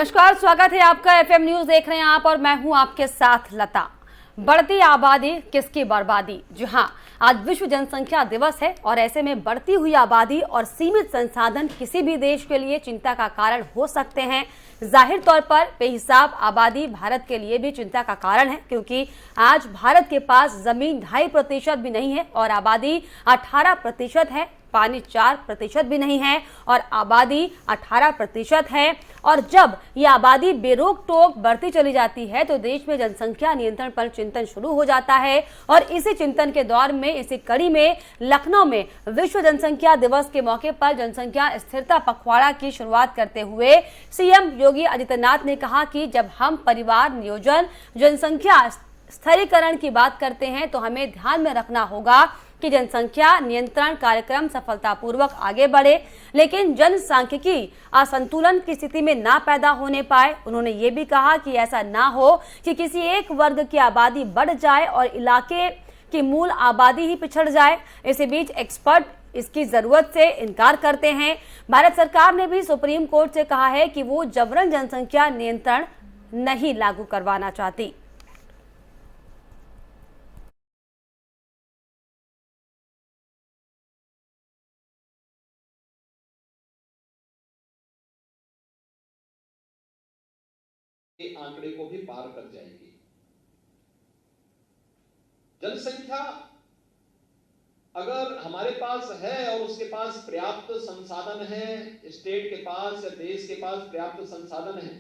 नमस्कार, स्वागत है आपका एफएम न्यूज देख रहे हैं आप और मैं हूं आपके साथ लता। बढ़ती आबादी किसकी बर्बादी। जी हां, आज विश्व जनसंख्या दिवस है और ऐसे में बढ़ती हुई आबादी और सीमित संसाधन किसी भी देश के लिए चिंता का कारण हो सकते हैं। जाहिर तौर पर बेहिसाब आबादी भारत के लिए भी चिंता का कारण है, क्योंकि आज भारत के पास जमीन 2.5% भी नहीं है और आबादी 18% है। पानी 4% भी नहीं है और आबादी 18% है। और जब ये आबादी बेरोक टोक बढ़ती चली जाती है तो देश में जनसंख्या नियंत्रण पर चिंतन शुरू हो जाता है। और इसी चिंतन के दौर में, इसी कड़ी में लखनऊ में विश्व जनसंख्या दिवस के मौके पर जनसंख्या स्थिरता पखवाड़ा की शुरुआत करते हुए सीएम योगी आदित्यनाथ ने कहा कि जब हम परिवार नियोजन, जनसंख्या स्थिरीकरण की बात करते हैं तो हमें ध्यान में रखना होगा कि जनसंख्या नियंत्रण कार्यक्रम सफलतापूर्वक आगे बढ़े, लेकिन जनसांख्यिकी असंतुलन की स्थिति में ना पैदा होने पाए। उन्होंने ये भी कहा कि ऐसा ना हो कि किसी एक वर्ग की आबादी बढ़ जाए और इलाके की मूल आबादी ही पिछड़ जाए। इसी बीच एक्सपर्ट इसकी जरूरत से इनकार करते हैं। भारत सरकार ने भी सुप्रीम कोर्ट से कहा है कि वो जबरन जनसंख्या नियंत्रण नहीं लागू करवाना चाहती। आंकड़े को भी पार कर जाएगी। जनसंख्या अगर हमारे पास है और उसके पास पर्याप्त संसाधन है, स्टेट के पास या देश के पास पर्याप्त संसाधन है,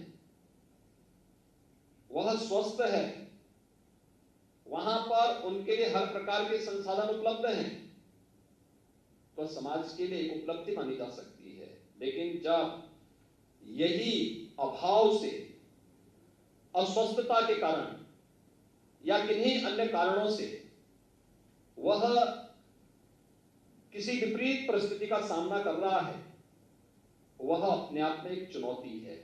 वह स्वस्थ है, वहां पर उनके लिए हर प्रकार के संसाधन उपलब्ध हैं, तो समाज के लिए एक उपलब्धि मानी जा सकती है। लेकिन जब यही अभाव से, अस्वस्थता के कारण या किन्हीं अन्य कारणों से वह किसी विपरीत परिस्थिति का सामना कर रहा है, वह अपने आप में एक चुनौती है।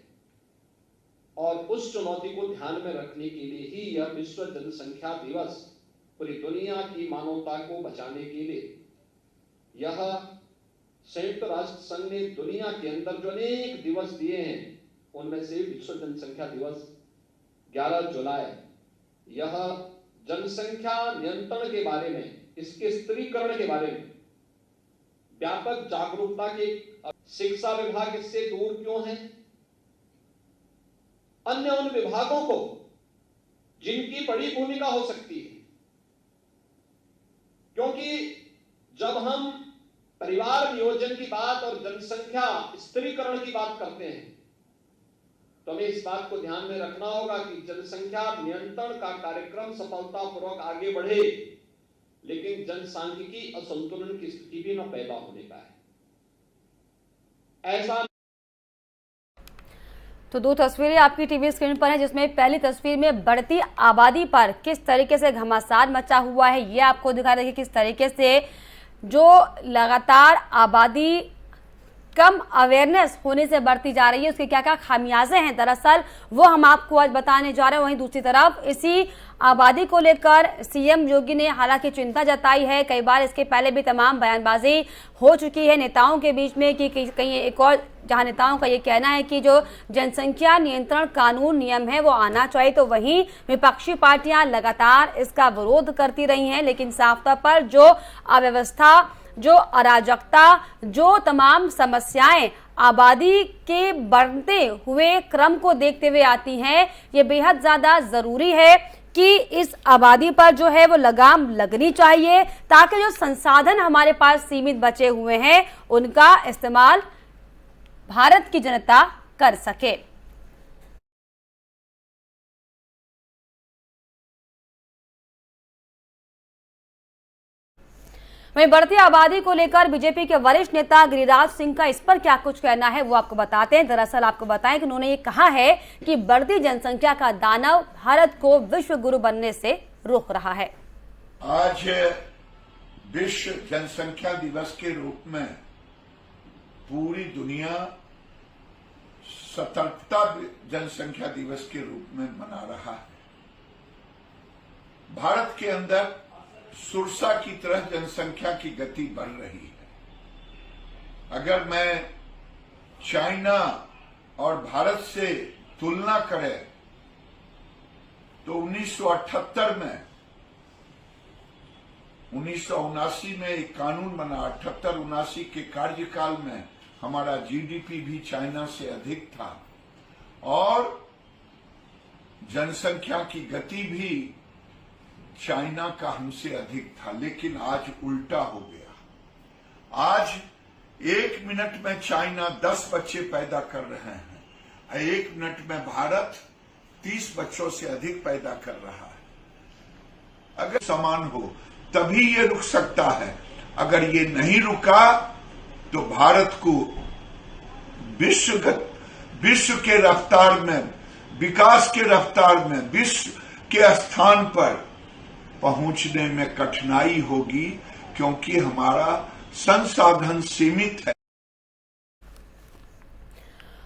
और उस चुनौती को ध्यान में रखने के लिए ही यह विश्व जनसंख्या दिवस पूरी दुनिया की मानवता को बचाने के लिए, यह संयुक्त राष्ट्र संघ ने दुनिया के अंदर जो अनेक दिवस दिए हैं, उनमें से विश्व जनसंख्या दिवस 11 जुलाई, यह जनसंख्या नियंत्रण के बारे में, इसके स्थिरीकरण के बारे में व्यापक जागरूकता के। शिक्षा विभाग इससे दूर क्यों है? अन्य उन विभागों को जिनकी बड़ी भूमिका हो सकती है, क्योंकि जब हम परिवार नियोजन की बात और जनसंख्या स्थिरीकरण की बात करते हैं तो हमें इस बात को ध्यान में रखना होगा कि जनसंख्या नियंत्रण का कार्यक्रम सफलतापूर्वक आगे बढ़े, लेकिन जनसांख्यिकी असंतुलन की स्थिति भी न पैदा होने पाए। ऐसा तो दो तस्वीरें आपकी टीवी स्क्रीन पर हैं, जिसमें पहली तस्वीर में बढ़ती आबादी पर किस तरीके से घमासान मचा हुआ है ये आपको दिखा रही है। किस तरीके से जो लगातार आबादी कम अवेयरनेस होने से बढ़ती जा रही है, उसके क्या क्या खामियाजे हैं दरअसल वो हम आपको आज बताने जा रहे हैं। वहीं दूसरी तरफ इसी आबादी को लेकर सीएम योगी ने हालांकि चिंता जताई है। कई बार इसके पहले भी तमाम बयानबाजी हो चुकी है नेताओं के बीच में कि कहीं एक और, जहां नेताओं का ये कहना है कि जो जनसंख्या नियंत्रण कानून नियम है वो आना चाहिए, तो वहीं विपक्षी पार्टियां लगातार इसका विरोध करती रही हैं। लेकिन साफ तौर पर जो अव्यवस्था, जो अराजकता, जो तमाम समस्याएं आबादी के बढ़ते हुए क्रम को देखते हुए आती हैं, ये बेहद ज्यादा जरूरी है कि इस आबादी पर जो है वो लगाम लगनी चाहिए, ताकि जो संसाधन हमारे पास सीमित बचे हुए हैं उनका इस्तेमाल भारत की जनता कर सके। वहीं बढ़ती आबादी को लेकर बीजेपी के वरिष्ठ नेता गिरिराज सिंह का इस पर क्या कुछ कहना है वो आपको बताते हैं। दरअसल आपको बताएं कि उन्होंने ये कहा है कि बढ़ती जनसंख्या का दानव भारत को विश्व गुरु बनने से रोक रहा है। आज विश्व जनसंख्या दिवस के रूप में पूरी दुनिया सतर्कता जनसंख्या दिवस के रूप में मना रहा है। भारत के अंदर सुरसा की तरह जनसंख्या की गति बढ़ रही है। अगर मैं चाइना और भारत से तुलना करें तो 1978 में 1979 में एक कानून बना, 78-79 के कार्यकाल में हमारा जीडीपी भी चाइना से अधिक था और जनसंख्या की गति भी चाइना का हमसे अधिक था। लेकिन आज उल्टा हो गया। आज 1 मिनट में चाइना 10 बच्चे पैदा कर रहे हैं, 1 मिनट में भारत 30 बच्चों से अधिक पैदा कर रहा है। अगर समान हो तभी ये रुक सकता है। अगर ये नहीं रुका तो भारत को विश्व के रफ्तार में, विकास के रफ्तार में, विश्व के स्थान पर पहुंचने में कठिनाई होगी, क्योंकि हमारा संसाधन सीमित है।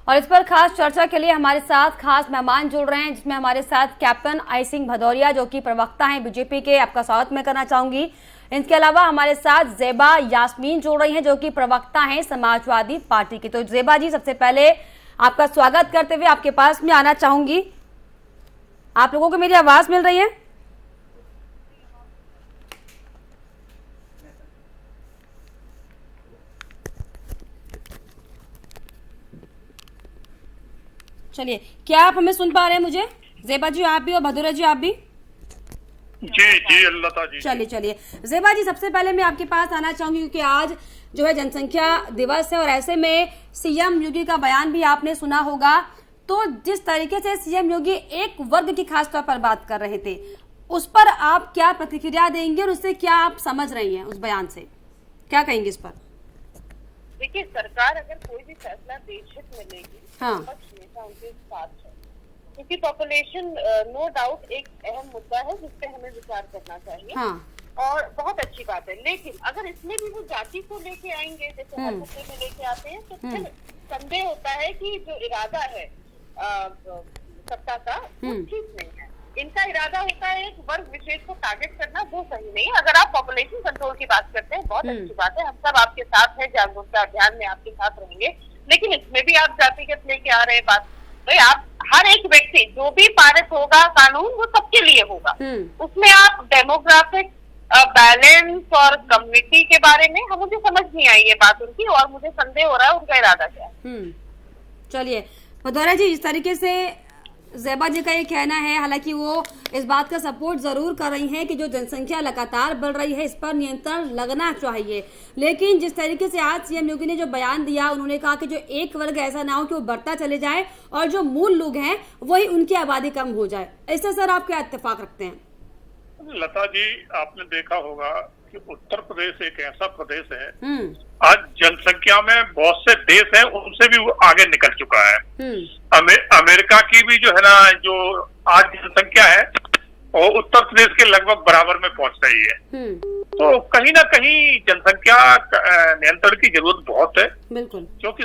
और इस पर खास चर्चा के लिए हमारे साथ खास मेहमान जुड़ रहे हैं, जिसमें हमारे साथ कैप्टन आई सिंह भदौरिया जो कि प्रवक्ता हैं बीजेपी के, आपका स्वागत मैं करना चाहूंगी। इनके अलावा हमारे साथ ज़ेबा यास्मीन जुड़ रही हैं जो कि प्रवक्ता हैं समाजवादी पार्टी की। तो ज़ेबा जी, सबसे पहले आपका स्वागत करते हुए आपके पास में आना चाहूंगी। आप लोगों को मेरी आवाज मिल रही है? चलिए, क्या आप हमें सुन पा रहे हैं मुझे? ज़ेबा जी आप भी और भदौरिया जी आप भी? जी लता जी। चलिए ज़ेबा जी, सबसे पहले मैं आपके पास आना चाहूंगी क्योंकि आज जो है जनसंख्या दिवस है और ऐसे में सीएम योगी का बयान भी आपने सुना होगा। तो जिस तरीके से सीएम योगी एक वर्ग की खास तौर पर बात कर रहे थे, उस पर आप क्या प्रतिक्रिया देंगे और उससे क्या आप समझ रही हैं? उस बयान से क्या कहेंगे इस पर? देखिए, सरकार अगर कोई भी फैसला देशहित में लेगी, हाँ, विपक्ष हमेशा उनके साथ है, क्योंकि पॉपुलेशन नो डाउट एक अहम मुद्दा है जिस पे हमें विचार करना चाहिए। हाँ, और बहुत अच्छी बात है। लेकिन अगर इसमें भी वो जाति को लेके आएंगे जैसे हर मुद्दे में लेके आते हैं, तो फिर संदेह होता है कि जो इरादा है सत्ता का वो ठीक नहीं है। इनका इरादा होता है एक वर्ग विशेष को टारगेट करना, वो सही नहीं है। अगर आप पॉपुलेशन कंट्रोल की बात करते हैं, बहुत अच्छी बात है, हम सब आपके साथ हैं, जागरूकता अभियान में आपके साथ रहेंगे। लेकिन इसमें भी आप जातिगत लेके आ रहे हैं बात। तो आप हर एक व्यक्ति, जो भी पारित होगा कानून, वो सबके लिए होगा। उसमें आप डेमोग्राफिक बैलेंस और कम्युनिटी के बारे में मुझे समझ नहीं आई ये बात उनकी, और मुझे संदेह हो रहा है उनका इरादा क्या है। चलिए भदौरिया जी, इस तरीके से ज़ेबा जी का ये कहना है, हालांकि वो इस बात का सपोर्ट जरूर कर रही हैं कि जो जनसंख्या लगातार बढ़ रही है इस पर नियंत्रण लगना चाहिए। लेकिन जिस तरीके से आज सीएम योगी ने जो बयान दिया, उन्होंने कहा कि जो एक वर्ग ऐसा ना हो कि वो बढ़ता चले जाए और जो मूल लोग हैं वही उनकी आबादी कम हो जाए। ऐसे सर आप क्या इत्तेफाक रखते हैं? लता जी, आपने देखा होगा कि उत्तर प्रदेश एक ऐसा प्रदेश है आज जनसंख्या में बहुत से देश हैं, उनसे भी वो आगे निकल चुका है। अमेरिका की भी जो है ना, जो आज जनसंख्या है वो उत्तर प्रदेश के लगभग बराबर में पहुंच रही है। तो कहीं ना कहीं जनसंख्या नियंत्रण की जरूरत बहुत है, बिल्कुल, क्योंकि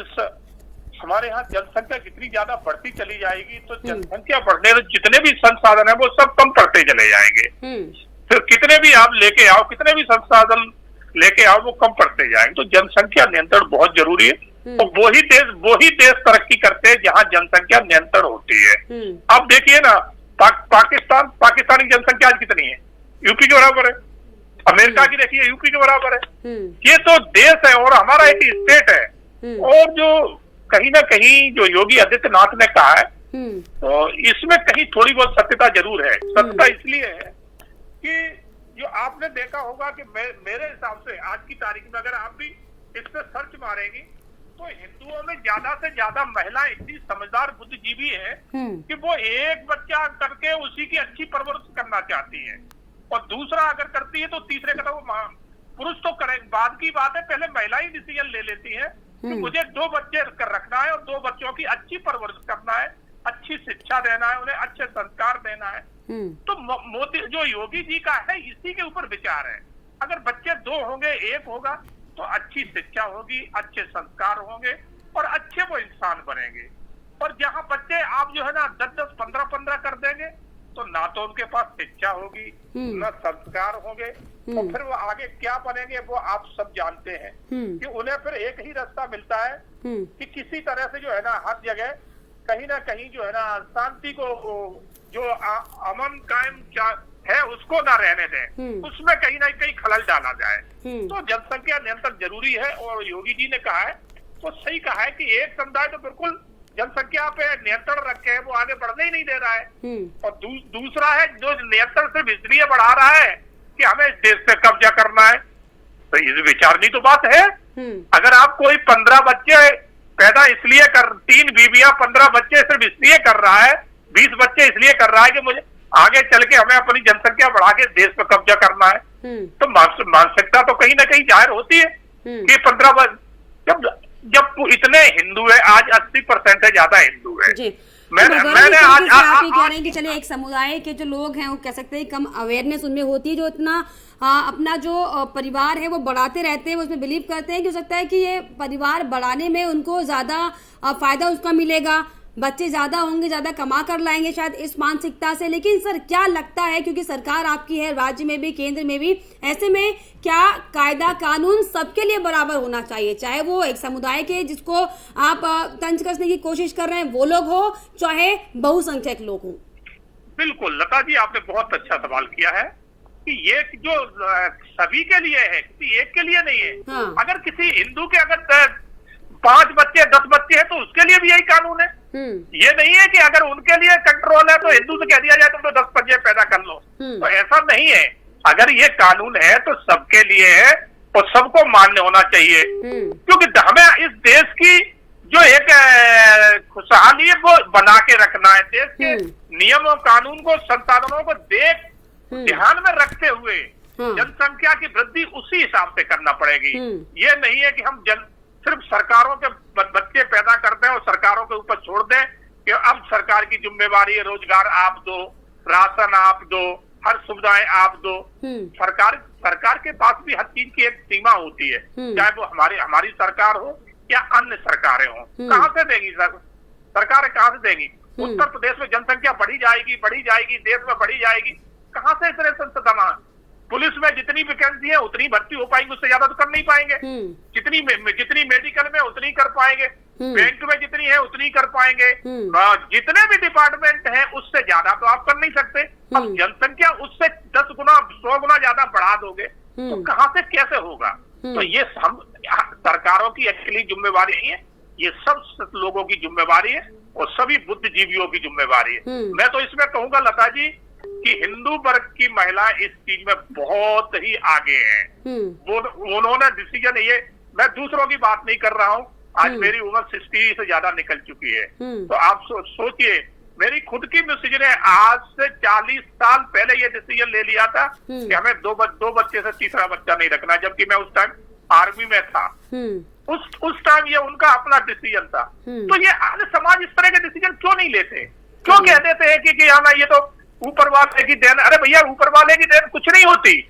हमारे यहाँ जनसंख्या जितनी ज्यादा बढ़ती चली जाएगी तो जनसंख्या बढ़ने से जितने भी संसाधन है वो सब कम पड़ते चले जाएंगे। फिर कितने भी आप लेके आओ, कितने भी संसाधन लेके आओ, वो कम पड़ते जाएंगे। तो जनसंख्या नियंत्रण बहुत जरूरी है। तो वही देश तरक्की करते हैं जहाँ जनसंख्या नियंत्रण होती है। अब देखिए ना, पाकिस्तान की जनसंख्या आज कितनी है? यूपी के बराबर है। अमेरिका की देखिए, यूपी के बराबर है। ये तो देश है और हमारा एक स्टेट है। और जो कहीं ना कहीं जो योगी आदित्यनाथ ने कहा है, तो इसमें कहीं थोड़ी बहुत सत्यता जरूर है। सत्यता इसलिए है कि जो आपने देखा होगा कि मेरे हिसाब से आज की तारीख में अगर आप भी इस पे सर्च मारेंगी तो हिंदुओं में ज्यादा से ज्यादा महिलाएं इतनी समझदार बुद्धिजीवी है कि वो एक बच्चा करके उसी की अच्छी परवरिश करना चाहती है, और दूसरा अगर करती है तो तीसरे का तो पुरुष तो करे, बाद की बात है, पहले महिला ही डिसीजन ले लेती है कि मुझे 2 बच्चे कर रखना है और 2 बच्चों की अच्छी परवरिश करना है, अच्छी शिक्षा देना है, उन्हें अच्छे संस्कार देना है। तो मोदी जो योगी जी का है इसी के ऊपर विचार है। अगर बच्चे 2 होंगे, 1 होगा तो अच्छी शिक्षा होगी, अच्छे संस्कार होंगे और अच्छे वो इंसान बनेंगे। और जहाँ बच्चे आप जो है ना 10-10, 15-15 कर देंगे तो ना तो उनके पास शिक्षा होगी, ना संस्कार होंगे, तो फिर वो आगे क्या बनेंगे वो आप सब जानते हैं कि उन्हें फिर एक ही रास्ता मिलता है कि किसी तरह से जो है ना हर जगह कहीं ना कहीं जो है ना शांति को, जो अमन कायम है उसको ना रहने दें, उसमें कहीं ना कहीं खलल डाला जाए। तो जनसंख्या नियंत्रण जरूरी है। और योगी जी ने कहा है तो सही कहा है कि एक समुदाय तो बिल्कुल जनसंख्या पे नियंत्रण रखे, वो आगे बढ़ने ही नहीं दे रहा है। और दूसरा है जो नियंत्रण सिर्फ इसलिए बढ़ा रहा है कि हमें इस देश पे कब्जा करना है। तो ये विचारनी तो बात है। अगर आप कोई 15 बच्चे पैदा इसलिए 3 बीवियां 15 बच्चे सिर्फ इसलिए कर रहा है, 20 बच्चे इसलिए कर रहा है कि मुझे आगे चल के हमें अपनी जनसंख्या बढ़ा के देश पे कब्जा करना है, तो मानसिकता तो कहीं ना कहीं जाहिर होती है कि 15 जब इतने हिंदू है, आज 80% है ज्यादा हिंदू है। मैंने आज आप ही कह रहे हैं कि चलिए एक समुदाय के जो लोग हैं वो कह सकते हैं कम अवेयरनेस उनमें होती है, जो इतना अपना जो परिवार है वो बढ़ाते रहते हैं, वो उसमें बिलीव करते हैं कि हो सकता है कि ये परिवार बढ़ाने में उनको ज्यादा फायदा उसका मिलेगा, बच्चे ज्यादा होंगे, ज्यादा कमा कर लाएंगे शायद इस मानसिकता से। लेकिन सर क्या लगता है, क्योंकि सरकार आपकी है राज्य में भी केंद्र में भी, ऐसे में क्या कायदा कानून सबके लिए बराबर होना चाहिए, चाहे वो एक समुदाय के जिसको आप तंज कसने की कोशिश कर रहे हैं वो लोग हो, चाहे बहुसंख्यक लोग हो? बिल्कुल लता जी, आपने बहुत अच्छा सवाल किया है कि ये जो सभी के लिए है, किसी एक के लिए नहीं है। हाँ। अगर किसी हिंदू के अगर 5 बच्चे 10 बच्चे हैं तो उसके लिए भी यही कानून है। ये नहीं है कि अगर उनके लिए कंट्रोल है तो हिंदू से कह दिया जाए तुम तो 10 बच्चे पैदा कर लो, तो ऐसा नहीं है। अगर ये कानून है तो सबके लिए है और सबको मान्य होना चाहिए, क्योंकि हमें इस देश की जो एक खुशहाली है वो बना के रखना है। देश के नियमों कानून को, संसाधनों को ध्यान में रखते हुए जनसंख्या की वृद्धि उसी हिसाब से करना पड़ेगी। ये नहीं है कि हम सिर्फ सरकारों के बच्चे पैदा करते हैं और सरकारों के ऊपर छोड़ दें कि अब सरकार की जिम्मेवारी है, रोजगार आप दो, राशन आप दो, हर सुविधाएं आप दो। सरकार के पास भी हर चीज की एक सीमा होती है, चाहे वो हमारी सरकार हो या अन्य सरकारें हो। कहां से देगी सरकार, कहां से देगी? उत्तर प्रदेश में जनसंख्या बढ़ी जाएगी, देश में बढ़ी जाएगी, कहां से इतने संसाधन? पुलिस में जितनी वैकेंसी है उतनी भर्ती हो पाएंगे, उससे ज्यादा तो कर नहीं पाएंगे। जितनी मेडिकल में उतनी कर पाएंगे, बैंक में जितनी है उतनी कर पाएंगे, जितने भी डिपार्टमेंट हैं उससे ज्यादा तो आप कर नहीं सकते। अब जनसंख्या उससे 10 गुना 100 गुना ज्यादा बढ़ा दोगे तो कहां से कैसे होगा? तो ये हम सरकारों की अकेली जिम्मेवारी नहीं है, ये सब लोगों की जिम्मेवारी है और सभी बुद्धिजीवियों की जिम्मेवारी है। मैं तो इसमें कहूंगा लता जी कि हिंदू वर्ग की महिला इस चीज में बहुत ही आगे हैं। उन्होंने डिसीजन, ये मैं दूसरों की बात नहीं कर रहा हूँ, आज मेरी उम्र 60 से ज्यादा निकल चुकी है, तो आप सोचिए मेरी खुद की मिसेज ने आज से 40 साल पहले ये डिसीजन ले लिया था कि हमें दो बच्चे से तीसरा बच्चा नहीं रखना, जबकि मैं उस टाइम आर्मी में था। उस टाइम ये उनका अपना डिसीजन था। तो ये आज समाज इस तरह के डिसीजन क्यों नहीं लेते? क्यों कह देते हैं कि हमें ये तो ऊपर वाले की देन? अरे भैया, ऊपर वाले की देन कुछ नहीं होती।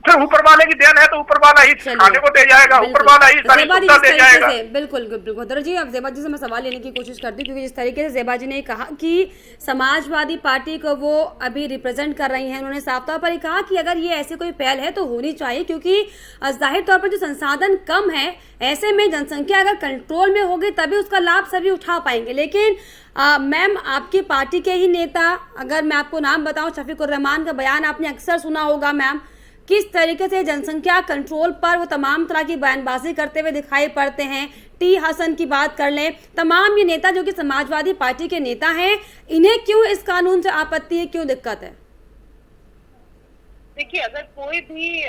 फिर ऊपर वाले की देन है तो ऊपर वाला ही खाने को दे जाएगा, ऊपर वाला ही सारी सुविधा दे जाएगा। बिल्कुल बिल्कुल जी, अब ज़ेबा जी से मैं सवाल लेने की कोशिश करती हूँ, क्योंकि जिस तरीके से ज़ेबा जी ने कहा कि समाजवादी पार्टी को वो अभी रिप्रेजेंट कर रही हैं, उन्होंने साफ तौर पर ही कहा कि अगर ये ऐसी कोई पहल है तो होनी चाहिए, क्योंकि जाहिर तौर पर जो संसाधन कम है, ऐसे में जनसंख्या अगर कंट्रोल में होगी तभी उसका लाभ सभी उठा पाएंगे। लेकिन मैम, आपकी पार्टी के ही नेता, अगर मैं आपको नाम बताऊं, शफीकुर रहमान का बयान आपने अक्सर सुना होगा मैम, किस तरीके से जनसंख्या कंट्रोल पर वो तमाम तरह की बयानबाजी करते हुए दिखाई पड़ते हैं। टी हसन की बात कर लें, तमाम ये नेता जो कि समाजवादी पार्टी के नेता हैं, इन्हें क्यों इस कानून से आपत्ति है, क्यों दिक्कत है? देखिए, अगर कोई भी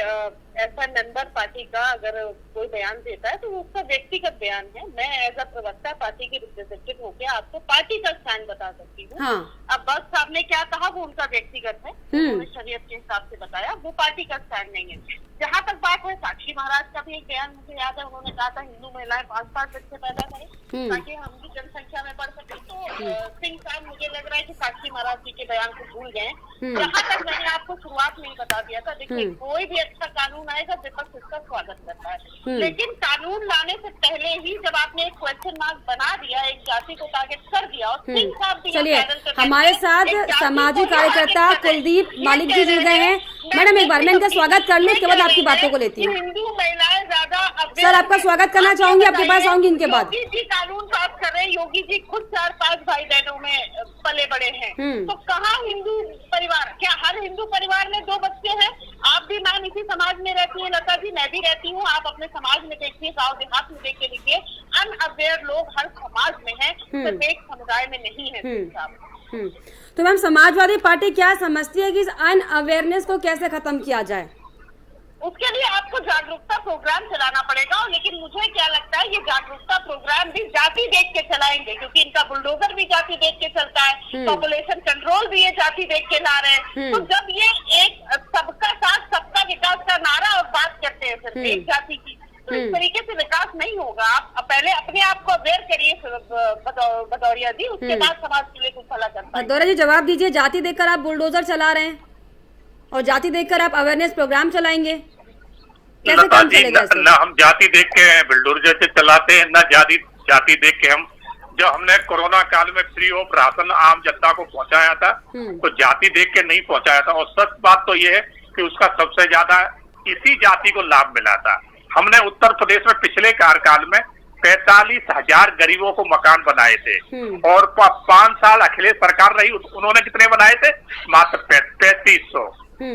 ऐसा मेंबर पार्टी का अगर कोई बयान देता है तो वो उसका व्यक्तिगत बयान है। मैं एज अ प्रवक्ता पार्टी की रिप्रेजेंटेटिव होकर आपको पार्टी का स्टैंड बता सकती हूँ। हाँ। अब बस साहब ने क्या कहा वो उनका व्यक्तिगत है, उन्होंने शरीयत के हिसाब से बताया, वो पार्टी का स्टैंड नहीं है। जहाँ तक बात है, साक्षी महाराज का भी एक बयान मुझे याद है, उन्होंने कहा था हिंदू महिलाएं 5-5 बच्चे पैदा करें ताकि हम भी जनसंख्या में बढ़ सके। तो सिंह साहब, मुझे लग रहा है कि साक्षी महाराज जी के बयान को भूल गए। जहाँ तक मैंने आपको शुरुआत में ही बता दिया था, देखिए कोई भी अच्छा कानून आएगा विपक्ष उसका स्वागत करता है, लेकिन कानून लाने से पहले ही जब आपने एक क्वेश्चन मार्क बना दिया, एक जाति को टारगेट कर दिया, और सिंह साहब भी चलिए हमारे साथ सामाजिक कार्यकर्ता कुलदीप मालिक जी जुड़ गए हैं। मैडम, एक बार मैं इनका स्वागत कर लें, इसके बाद आपकी बातों को लेती हूँ। हिंदू महिलाएं ज्यादा सर आपका स्वागत करना चाहूंगी, आपके पास आऊंगी इनके बाद। योगी जी कानून पास कर रहे हैं, योगी जी खुद 4-5 भाई बहनों में पले बड़े हैं, तो कहाँ हिंदू परिवार, क्या हर हिंदू परिवार में 2 बच्चे हैं? आप भी मैम इसी समाज में रहती है लता जी, मैं भी रहती हूँ, आप अपने समाज में देखिए, गाँव देहात में देख के देखिए, अनअवेयर लोग हर समाज में है, सिर्फ एक समुदाय में नहीं है। तो मैम समाजवादी पार्टी क्या समझती है कि इस अनअवेयरनेस को कैसे खत्म किया जाए? उसके लिए आपको जागरूकता प्रोग्राम चलाना पड़ेगा, लेकिन मुझे क्या लगता है ये जागरूकता प्रोग्राम भी जाति देख के चलाएंगे, क्योंकि इनका बुलडोजर भी जाति देख के चलता है, पॉपुलेशन कंट्रोल भी ये जाति देख के ला रहे हैं। तो जब ये एक सबका साथ सबका विकास का नारा और बात करते हैं सिर्फ एक जाति की, तो इस तरीके से विकास नहीं होगा। आप पहले अपने आप को अवेयर करिए भदौरिया जी, उसके बाद समाज के लिए कुछ भला करता है। भदौरिया जी जवाब दीजिए, जाति देखकर आप बुलडोजर चला रहे हैं और जाति देखकर आप अवेयरनेस प्रोग्राम चलाएंगे, कैसे काम चलेगा? ना हम जाति देख के बुलडोजर से चलाते हैं, ना जाति देख के हम, जब हमने कोरोना काल में फ्री ऑफ राशन आम जनता को पहुंचाया था तो जाति देख के नहीं पहुंचाया था। और सच बात तो ये है कि उसका सबसे ज्यादा इसी जाति को लाभ मिला था। हमने उत्तर प्रदेश में पिछले कार्यकाल में 45,000 गरीबों को मकान बनाए थे और 5 साल अखिलेश सरकार रही, उन्होंने कितने बनाए थे? मात्र 3500।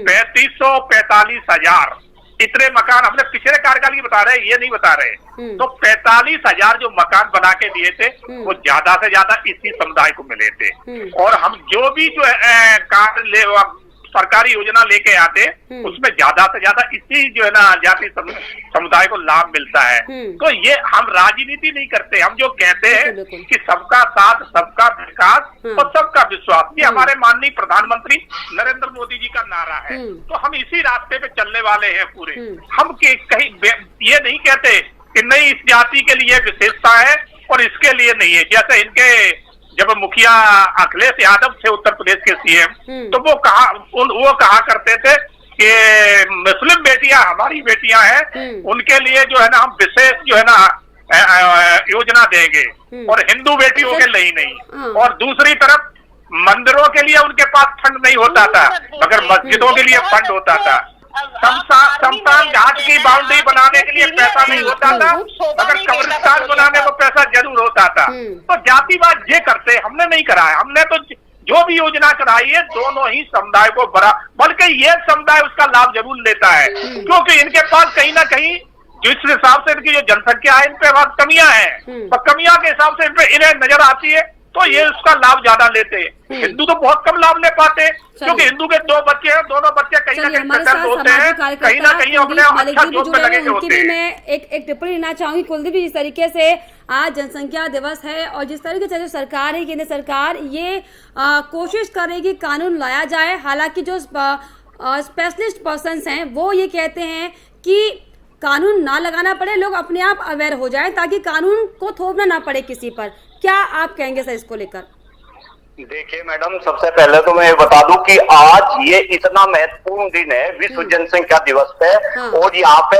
45,000 इतने मकान हमने पिछले कार्यकाल की बता रहे हैं, ये नहीं बता रहे। तो 45,000 जो मकान बना के दिए थे वो ज्यादा से ज्यादा इसी समुदाय को मिले थे। और हम जो भी जो कार्य सरकारी योजना लेके आते उसमें ज्यादा से ज्यादा इसी जो है ना जाति समुदाय को लाभ मिलता है। तो ये हम राजनीति नहीं करते, हम जो कहते हैं कि सबका साथ सबका विकास और सबका विश्वास, ये हमारे माननीय प्रधानमंत्री नरेंद्र मोदी जी का नारा है। तो हम इसी रास्ते पे चलने वाले हैं पूरे। हम कहीं ये नहीं कहते कि नहीं इस जाति के लिए विशेषता है और इसके लिए नहीं है। जैसे इनके जब मुखिया अखिलेश यादव थे उत्तर प्रदेश के सीएम, तो वो कहा करते थे कि मुस्लिम बेटियां हमारी बेटियां हैं, उनके लिए जो है ना हम विशेष जो है ना योजना देंगे और हिंदू बेटियों के लिए नहीं। और दूसरी तरफ मंदिरों के लिए उनके पास फंड नहीं होता था, मगर मस्जिदों के लिए फंड होता था। शमशान घाट की बाउंड्री बनाने के लिए पैसा नहीं होता था, मगर कब्रिस्तान बनाने को पैसा जरूर होता था। तो जातिवाद ये करते, हमने नहीं कराया। हमने तो जो भी योजना कराई है दोनों ही समुदाय को बड़ा, बल्कि ये समुदाय उसका लाभ जरूर लेता है, क्योंकि इनके पास कहीं ना कहीं जिस हिसाब से इनकी जो जनसंख्या है इन पे बहुत कमियां हैं, तो कमियां के हिसाब से इन्हें नजर आती है, तो ये उसका लाभ ज्यादा लेते हैं। हिंदू तो बहुत कम लाभ ले पाते हैं, क्योंकि हिंदू के 2 बच्चे हैं, दोनों बच्चे कहीं ना कहीं सेटल होते हैं, कहीं ना कहीं अपने अच्छा जॉब पे लगे होते हैं। मैं एक टिप्पणी लेना चाहूंगी कुलदीप जी, जिस तरीके से आज जनसंख्या दिवस है और जिस तरीके से जो सरकार है, केंद्र सरकार ये कोशिश करेगी कानून लाया जाए, हालांकि जो स्पेशलिस्ट पर्सन हैं वो ये कहते हैं कि कानून ना लगाना पड़े, लोग अपने आप अवेयर हो जाएं ताकि कानून को थोपना ना पड़े किसी पर। क्या आप कहेंगे सर इसको लेकर? देखिए मैडम, सबसे पहले तो मैं ये बता दूं कि आज ये इतना महत्वपूर्ण दिन है विश्व जनसंख्या दिवस पे, और यहाँ पे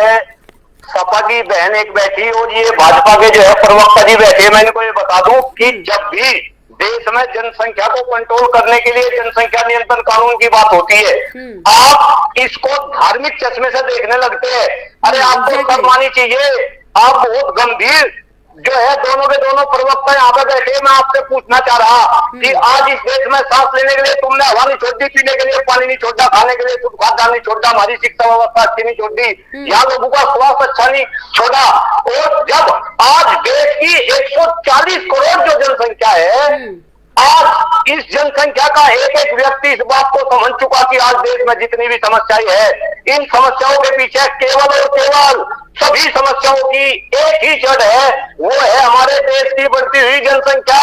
सपा की बहन एक बैठी और ये भाजपा के जो है प्रवक्ता जी बैठे। मैं इनको ये बता दूं कि जब भी देश में जनसंख्या को कंट्रोल करने के लिए जनसंख्या नियंत्रण कानून की बात होती है, आप इसको धार्मिक चश्मे से देखने लगते हैं। अरे आपको शर्म आनी चाहिए, आप बहुत गंभीर जो है दोनों के दोनों प्रवक्ता यहाँ पे बैठे। मैं आपसे पूछना चाह रहा कि आज इस देश में सांस लेने के लिए तुमने हवा नहीं छोड़ दी, पीने के लिए पानी नहीं छोड़ा, खाने के लिए शुद्ध खाद्यान्न नहीं छोड़ा, हमारी शिक्षा व्यवस्था अच्छी नहीं छोड़ दी, यहाँ लोगों का स्वास्थ्य अच्छा नहीं छोड़ा। और जब आज देश की 140 करोड़ जो जनसंख्या है, आज इस जनसंख्या का एक एक व्यक्ति इस बात को समझ चुका कि आज देश में जितनी भी समस्याएं है, इन समस्याओं के पीछे केवल और केवल सभी समस्याओं की एक ही जड़ है, वो है हमारे देश की बढ़ती हुई जनसंख्या।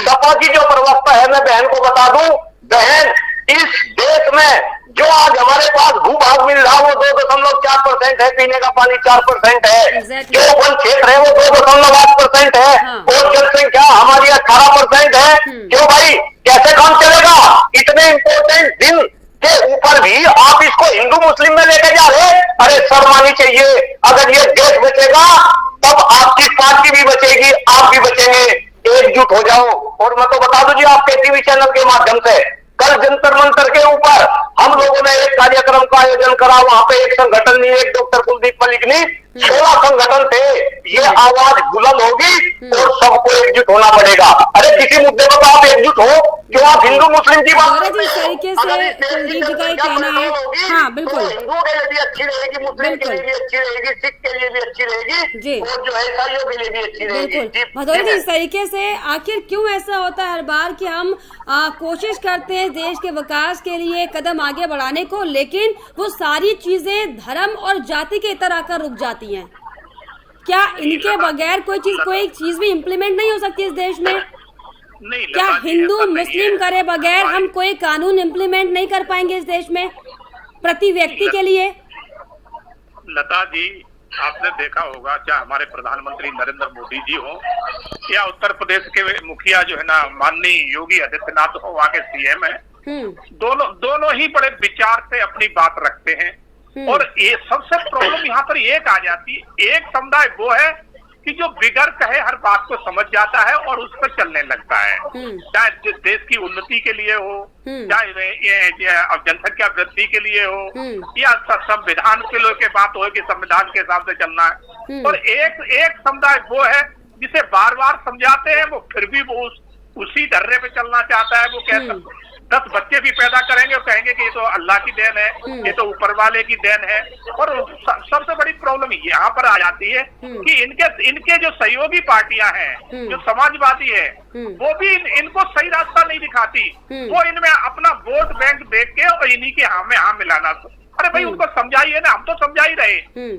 सपा की जो प्रवक्ता है, मैं बहन को बता दूं, बहन इस देश में जो आज हमारे पास भूभाग मिल रहा वो 2.4% है, पीने का पानी 4% है, जो वन क्षेत्र है वो 2.8% है, और जनसंख्या हमारी 18% है। क्यों भाई, कैसे काम चलेगा? इतने इम्पोर्टेंट दिन के ऊपर भी आप इसको हिंदू मुस्लिम में लेके जा रहे? अरे शर्म आनी चाहिए। अगर ये देश बचेगा तब आपकी पार्टी भी बचेगी, आप भी बचेंगे। एकजुट हो जाओ। और मैं तो बता दूं जी आपके टीवी चैनल के माध्यम से, कल जंतर मंतर के ऊपर हम लोगों ने एक कार्यक्रम का आयोजन करा, वहां पे एक संगठन नहीं, एक डॉक्टर कुलदीप मलिक नहीं, 16 संगठन थे। ये आवाज बुलंद होगी और सबको एकजुट होना पड़ेगा। अरे किसी मुद्दे पर तो आप एकजुट हो, क्यों आप हिंदू मुस्लिम की बात गौरव जी, इस तरीके से कुलदीप जी का ये कहना है। हाँ बिल्कुल, हिंदुओं के लिए भी अच्छी रहेगी, मुस्लिम के लिए भी अच्छी रहेगी, सिख के लिए भी अच्छी रहेगी और जो है ईसाइयों के लिए भी अच्छी रहेगी। बिल्कुल भदौरिया जी, इस तरीके से आखिर क्यों ऐसा होता है हर बार कि हम कोशिश करते हैं देश के विकास के लिए कदम आगे बढ़ाने को, लेकिन वो सारी चीजें धर्म और जाति के इतर आकर रुक जाती हैं? क्या इनके बगैर कोई चीज भी इम्प्लीमेंट नहीं हो सकती इस देश में? नहीं, क्या हिंदू मुस्लिम करे बगैर हम कोई कानून इम्प्लीमेंट नहीं कर पाएंगे इस देश में प्रति व्यक्ति के लिए? लता जी, आपने देखा होगा, चाहे हमारे प्रधानमंत्री नरेंद्र मोदी जी हो या उत्तर प्रदेश के मुखिया जो है ना माननीय योगी आदित्यनाथ हो, वहाँ के सीएम है, दोनों ही बड़े विचार से अपनी बात रखते हैं। और ये सबसे प्रॉब्लम यहाँ पर एक आ जाती है, एक समुदाय वो है कि जो बिगड़ कहे हर बात को समझ जाता है और उस पर चलने लगता है, चाहे देश की उन्नति के लिए हो, चाहे जनसंख्या वृद्धि के लिए हो, या संविधान के लिए बात हो कि संविधान के हिसाब से चलना है। और एक समुदाय वो है जिसे बार बार समझाते हैं, वो फिर भी वो उसी धर्रे पे चलना चाहता है। वो कहता 10 बच्चे भी पैदा करेंगे और कहेंगे कि ये तो अल्लाह की देन है, ये तो ऊपर वाले की देन है। और सबसे बड़ी प्रॉब्लम यहाँ पर आ जाती है कि इनके जो सहयोगी पार्टियां हैं, जो समाजवादी है, वो भी इनको सही रास्ता नहीं दिखाती। वो इनमें अपना वोट बैंक देख के और इन्हीं के हाँ में हाँ मिलाना। अरे भाई उनको समझाइए ना, हम तो समझा ही रहे,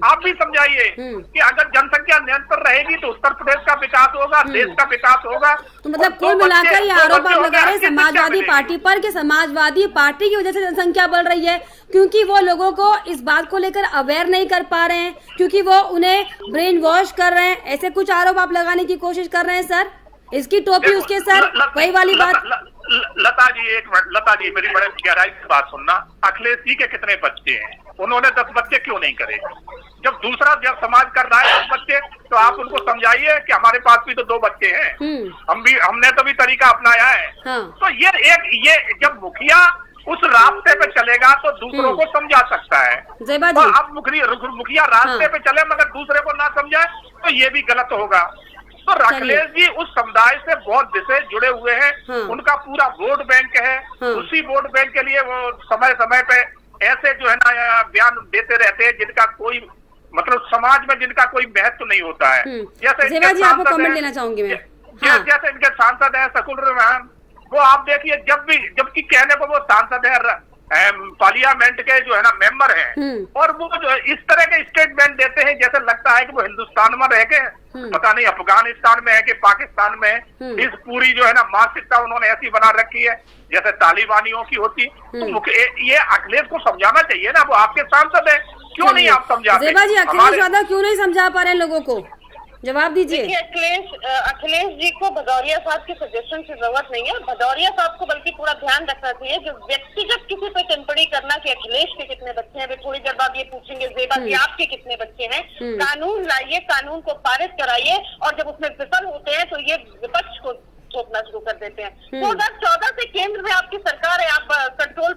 आप भी समझाइए कि अगर जनसंख्या नियंत्रण रहेगी तो उत्तर प्रदेश का विकास होगा, देश का विकास होगा। तो मतलब कुल मिलाकर ये आरोप आप लगा रहे हैं समाजवादी पार्टी पर कि समाजवादी पार्टी की वजह से जनसंख्या बढ़ रही है, क्योंकि वो लोगों को इस बात को लेकर अवेयर नहीं कर पा रहे हैं, क्योंकि वो उन्हें ब्रेन वॉश कर रहे हैं। ऐसे कुछ आरोप आप लगाने की कोशिश कर रहे हैं सर? इसकी टोपी उसके सर, वही वाली बात। लता जी, एक मिनट, लता जी मेरी बड़े गहराई से बात सुनना। अखिलेश जी के कितने बच्चे हैं? उन्होंने 10 बच्चे क्यों नहीं करे? जब समाज कर रहा है 10 बच्चे, तो आप उनको समझाइए कि हमारे पास भी तो 2 बच्चे हैं, हमने तो भी तरीका अपनाया है। तो ये जब मुखिया उस रास्ते पे चलेगा तो दूसरों को समझा सकता है। तो अब मुखिया रास्ते पे चले मगर दूसरे को ना समझाए तो ये भी गलत होगा। तो अखिलेश जी उस समुदाय से बहुत विशेष जुड़े हुए हैं, उनका पूरा वोट बैंक है, उसी वोट बैंक के लिए वो समय समय पे ऐसे जो है ना बयान देते रहते हैं जिनका कोई मतलब समाज में जिनका कोई महत्व नहीं होता है। जैसे जैसे इनके सांसद है सकुल रहमान, वो आप देखिए जबकि कहने को वो सांसद है, पार्लियामेंट के जो है ना मेंबर हैं, और वो जो है इस तरह के स्टेटमेंट देते हैं जैसे लगता है कि वो हिंदुस्तान में रह के पता नहीं अफगानिस्तान में है कि पाकिस्तान में है। इस पूरी जो है ना मानसिकता उन्होंने ऐसी बना रखी है जैसे तालिबानियों की होती। तो ये अखिलेश को समझाना चाहिए ना, वो आपके सांसद है, क्यों नहीं आप समझाते? अखिलेश यादव क्यों नहीं समझा पा रहे हैं लोगों को? जवाब दीजिए। अखिलेश जी को भदौरिया साहब के सजेशन की जरूरत नहीं है। भदौरिया साहब को बल्कि थोड़ा ध्यान रखना चाहिए, जो व्यक्तिगत किसी पे टिप्पणी करना कि अखिलेश के कितने बच्चे हैं, वे थोड़ी देर बाद ये पूछेंगे जेबा जी आपके कितने बच्चे हैं। कानून लाइए, कानून को पारित कराइए, और जब उसमें विफल होते हैं तो ये विपक्ष को थोपना शुरू कर देते हैं। 2014 से केंद्र में आपकी सरकार है, आप कंट्रोल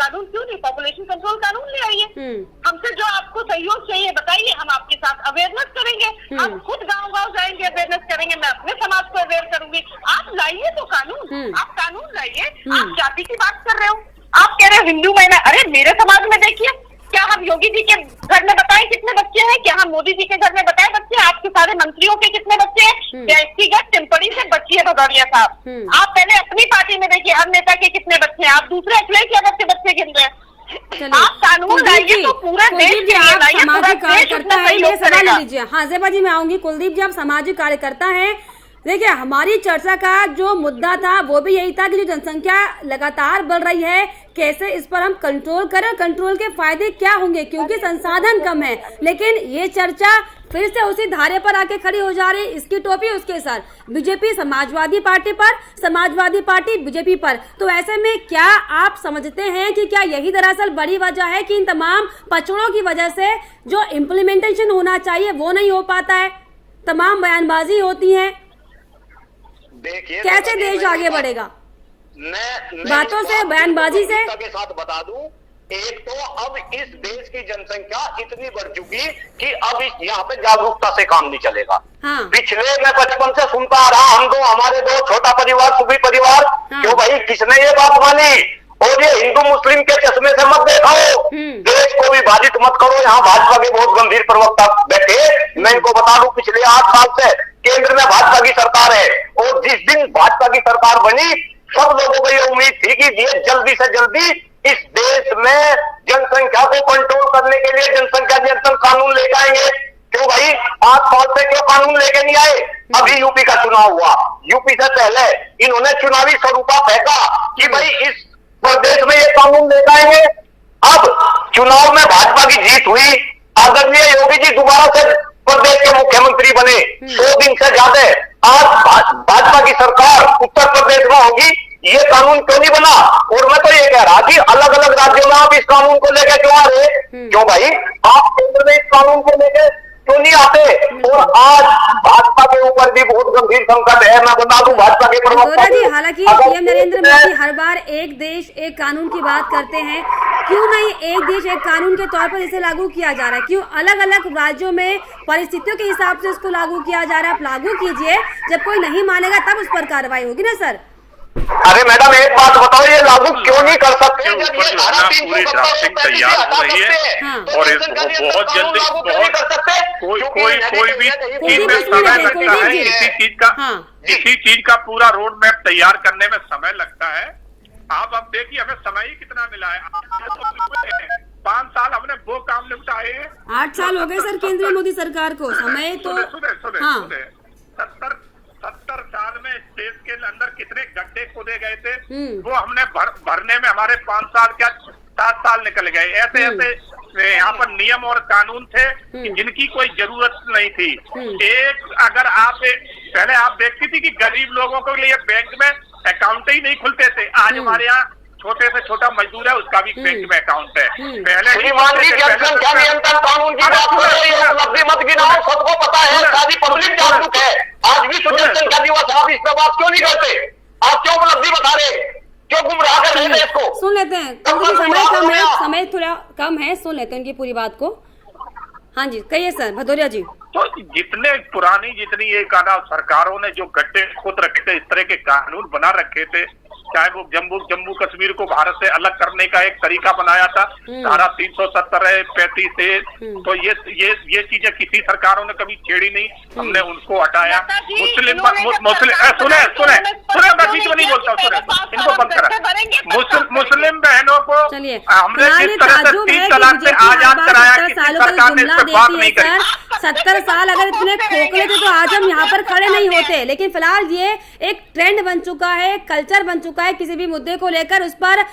कानून क्यों नहीं, पॉपुलेशन कंट्रोल कानून ले आइए। हमसे जो आपको सहयोग चाहिए बताइए, हम आपके साथ अवेयरनेस करेंगे, हम खुद गांव-गांव जाएंगे, अवेयरनेस करेंगे, मैं अपने समाज को अवेयर करूंगी। आप लाइए तो कानून, आप कानून लाइए। आप जाति की बात कर रहे हो, आप कह रहे हो हिंदू महिला, अरे मेरे समाज में देखिए, क्या हम योगी जी के घर में बताएं कितने बच्चे हैं? क्या हम मोदी जी के घर में बताएं बच्चे? आपके सारे मंत्रियों के कितने बच्चे हैं? व्यक्तिगत टिप्पणी से बचिए भदौरिया साहब। आप पहले अपनी पार्टी में देखिए हर नेता के कितने बच्चे हैं, आप दूसरे अखिलेश यादव के बच्चे गिन रहे हैं। आप कानून लाइए तो पूरे देश के लिए लाइए, सामाजिक कार्यकर्ता है, ये सवाल लीजिए। हाँ जेबा जी मैं आऊंगी। कुलदीप जी आप सामाजिक कार्यकर्ता है, देखिए हमारी चर्चा का जो मुद्दा था वो भी यही था कि जो जनसंख्या लगातार बढ़ रही है कैसे इस पर हम कंट्रोल करें, कंट्रोल के फायदे क्या होंगे, क्योंकि संसाधन कम है। लेकिन ये चर्चा फिर से उसी धारे पर आके खड़ी हो जा रही, इसकी टोपी उसके सर, बीजेपी समाजवादी पार्टी पर, समाजवादी पार्टी बीजेपी पर। तो ऐसे में क्या आप समझते हैं कि क्या यही दरअसल बड़ी वजह है कि इन तमाम पचड़ों की वजह से जो इम्प्लीमेंटेशन होना चाहिए वो नहीं हो पाता है, तमाम बयानबाजी होती है, कैसे देश आगे बढ़ेगा? मैं बातों से, बयानबाजी से के साथ बता दूं, एक तो अब इस देश की जनसंख्या इतनी बढ़ चुकी कि अब यहाँ पे जागरूकता से काम नहीं चलेगा। हाँ। पिछले मैं बचपन से सुनता आ रहा, हम दो, हमारे दो, छोटा परिवार, सुखी परिवार। हाँ। क्यों भाई, किसने ये बात मानी? और ये हिंदू मुस्लिम के चश्मे से मत देखाओ, देश को विभाजित मत करो। यहाँ भाजपा के बहुत गंभीर प्रवक्ता बैठे, मैं इनको बता दूं, पिछले 8 साल से केंद्र में भाजपा की सरकार है, और जिस दिन भाजपा की सरकार बनी, सब लोगों को ये उम्मीद थी कि ये जल्दी से जल्दी इस देश में जनसंख्या को कंट्रोल करने के लिए जनसंख्या नियंत्रण कानून लेकर आएंगे। क्यों भाई, 8 साल से क्यों कानून लेके नहीं आए? अभी यूपी का चुनाव हुआ, यूपी से पहले इन्होंने चुनावी स्वरूपा फेंका कि भाई इस प्रदेश में ये कानून लेकर आएंगे। अब चुनाव में भाजपा की जीत हुई, आदरणीय योगी जी दोबारा से प्रदेश के मुख्यमंत्री बने, 100 दिन से ज्यादा आज भाजपा की सरकार उत्तर प्रदेश में होगी, ये कानून क्यों नहीं बना? और मैं तो ये कह रहा कि अलग अलग राज्यों में आप इस कानून को लेकर क्यों आ रहे? क्यों भाई, आप केंद्र में इस कानून को लेकर क्यों नहीं आते? और आज भाजपा के ऊपर भी बहुत गंभीर संकट है। मैं बता दूं, भाजपा के प्रवक्ता जी, हालांकि पीएम नरेंद्र मोदी हर बार एक देश एक कानून की बात करते हैं, क्यों नहीं एक देश एक कानून के तौर पर इसे लागू किया जा रहा है? क्यों अलग अलग राज्यों में परिस्थितियों के हिसाब से इसको लागू किया जा रहा है? आप लागू कीजिए, जब कोई नहीं मानेगा तब उस पर कार्रवाई होगी ना सर। अरे मैडम, एक बात बताओ, ये लागू क्यों नहीं कर सकते? जब ये धारा पूरी ड्राफ्टिंग तैयार हो रही है और बहुत जल्दी कोई भी चीज में समय लगता है, किसी चीज का पूरा रोड मैप तैयार करने में समय लगता है। आप देखिए, हमें समय ही कितना मिला है, 5 साल हमने वो काम निपटाए हैं। 8 साल हो गए सर केंद्र में मोदी सरकार को, समय तो सुने 70 साल में इस देश के अंदर कितने गड्ढे खोदे गए थे, वो हमने भरने में हमारे 5 साल क्या 7 साल निकल गए। ऐसे ऐसे यहाँ पर नियम और कानून थे जिनकी कोई जरूरत नहीं थी। एक अगर आप पहले आप देखती थी कि गरीब लोगों के लिए बैंक में अकाउंट ही नहीं खुलते थे, आज हमारे यहाँ छोटे से छोटा मजदूर है, उसका भी बैंक में अकाउंट है। पहले जनसंख्या नियंत्रण कानून की बात कर रही है, लफ्ज़ी मत गिनाओ, सबको पता है, सारी पब्लिक जागरूक है। आज विश्व जनसंख्या दिवस, आप इस पर बात क्यों नहीं करते? आप क्यों उपलब्धि बता रहे? क्यों गुमराह कर रहे हैं इसको? सुन लेते हैं, समय कम है, समय थोड़ा कम है, सुन लेते हैं उनकी पूरी बात को। हाँ जी, कहिए सर भदौरिया जी। तो जितनी ये कानून सरकारों ने जो गड्ढे खोद रखे थे, इस तरह के कानून बना रखे थे, चाहे वो जम्मू कश्मीर को भारत से अलग करने का एक तरीका बनाया था, धारा 370 35 से, तो ये चीजें किसी सरकारों ने कभी छेड़ी नहीं, हमने उनको हटाया। मुस्लिम सुने मैं बीच में नहीं बोलता, सुने इनको बंद करा। मुस्लिम बहनों को हमने जिस तरह से 3 तलाक से आजाद कराया, किसी सरकार ने इस पर बात नहीं करी। 70 साल अगर इतने खोखले थे तो आज हम यहाँ पर खड़े नहीं होते, लेकिन फिलहाल ये एक ट्रेंड बन चुका है, कल्चर बन चुका है। किसी भी मुद्दे को लेकर उस पर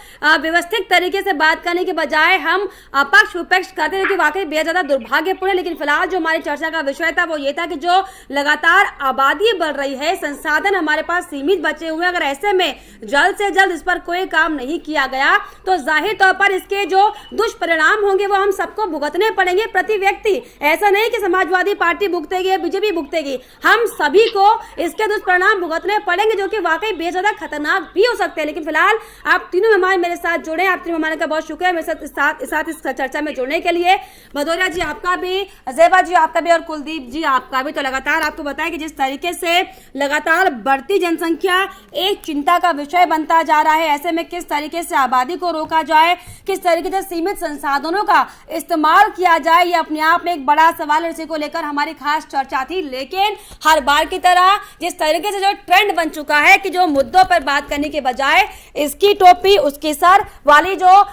व्यवस्थित तरीके से बात करने के बजाय हम पक्ष विपक्ष करते हैं, कि वाकई बेहद ज्यादा दुर्भाग्यपूर्ण है। लेकिन फिलहाल जो हमारी चर्चा का विषय था वो ये था कि जो लगातार आबादी बढ़ रही है, संसाधन हमारे पास सीमित बचे हुए, अगर ऐसे में जल्द से जल्द इस पर कोई काम नहीं किया गया तो जाहिर तौर पर इसके जो दुष्परिणाम होंगे वो हम सबको भुगतने पड़ेंगे, प्रति व्यक्ति। ऐसा नहीं कि समाजवादी पार्टी भुगतेगी, बीजेपी भुगतेगी, हम सभी को इसके दुष्परिणाम भुगतने पड़ेंगे, जो कि वाकई बेहद ज्यादा खतरनाक भी हो सकते हैं। लेकिन फिलहाल आप तीनों मेहमान मेरे साथ जुड़े, आप तीनों मेहमानों का बहुत शुक्रिया मेरे साथ इस चर्चा में जुड़ने के लिए। भदौरिया जी आपका भी, ज़ेबा जी आपका भी, और कुलदीप जी आपका भी। तो लगातार आपको बताया कि जिस तरीके से लगातार बढ़ती जनसंख्या एक चिंता का विषय बनता जा रहा है, ऐसे में किस तरीके से आबादी को रोका जाए, किस तरीके से सीमित संसाधनों का इस्तेमाल किया जाए, ये अपने आप में एक बड़ा सवाल है। इसी को लेकर हमारी खास चर्चा थी। लेकिन हर बार की तरह जिस तरीके से जो ट्रेंड बन चुका है कि जो मुद्दों पर बात करने के बजाय इसकी टोपी उसकी सर वाली जो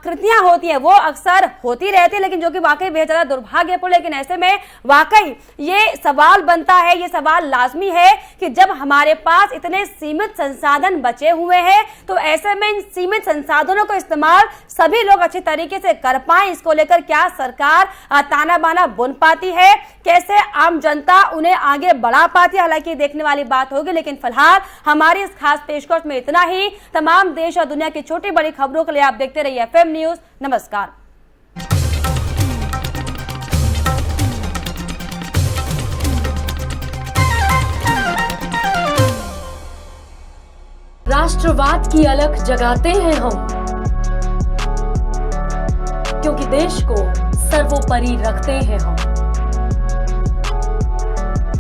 कृतियां होती है वो अक्सर होती रहती है, लेकिन जो कि वाकई बेहद ज्यादा दुर्भाग्यपूर्ण। लेकिन ऐसे में वाकई ये सवाल बनता है, ये सवाल लाजमी है कि जब हमारे पास इतने सीमित संसाधन बचे हुए हैं तो ऐसे में इन सीमित संसाधनों को इस्तेमाल सभी लोग अच्छे तरीके से कर पाए, इसको लेकर क्या सरकार ताना बाना बुन पाती है, कैसे आम जनता उन्हें आगे बढ़ा पाती है, हालांकि देखने वाली बात होगी। लेकिन फिलहाल हमारी इस खास पेशकश में इतना ही। तमाम देश और दुनिया की छोटी बड़ी खबरों के लिए आप देखते रहिए FM न्यूज। नमस्कार। राष्ट्र राष्ट्रवाद की अलख जगाते हैं हम, क्योंकि देश को सर्वोपरि रखते हैं हम।